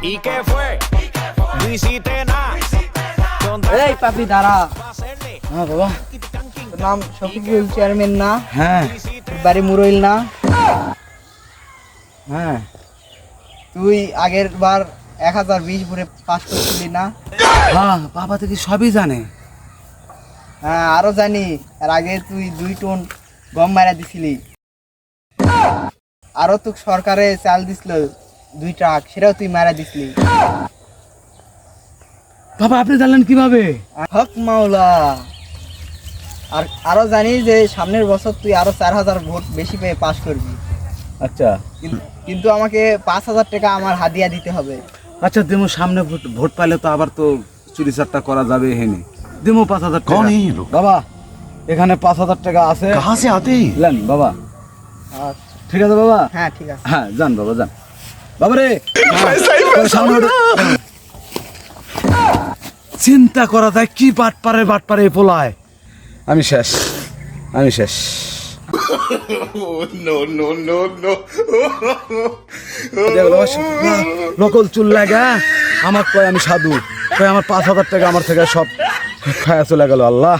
¿Y qué fue? No hiciste nada. এই পাপি দাঁড়া। হ্যাঁ বাবা। তোর নাম শফিকুল চেয়ারম্যান না? হ্যাঁ তোর বাড়ি মুরইল না? হ্যাঁ। তুই আগের বার 1020 ভরে পাস করছিলি না? হ্যাঁ বাবা তো কি সবই জানে। হ্যাঁ আরো জানি। আর আগে তুই 2 টন গম মারা দিছিলি। আরো তো সরকারে চাল দিছিল 2 ট্রাক, সেটাও তুই মারা দিছিলি। বাবা আপনি জানলেন কিভাবে? হক মাওলা। আর আরো জানি যে সামনের বছর তুই আরো 4000 ভোট বেশি পেয়ে পাস করবি। আচ্ছা কিন্তু আমাকে 5000 টাকা আমার হাদিয়া দিতে হবে। আচ্ছা দিমু, সামনে ভোট পাইলে তো আবার তো চুরি চারটা করা যাবে হেনে। দিমু 5000 টাকা। कौन है ये लोग? বাবা এখানে 5000 টাকা আছে। कहाँ से आते हैं? লেন বাবা। আচ্ছা, ঠিক আছে বাবা। হ্যাঁ ঠিক আছে। হ্যাঁ যান বাবা যান। বাবা রে সামনে ওঠে। চিন্তা করা যায় কি বাটপারে পোলায়। আমি শেষ, আমি শেষ। নকল চুল লাগা আমার কয় আমি সাধু, কয় আমার 5000 টাকা আমার থেকে সব খায়া চলে গেল। আল্লাহ।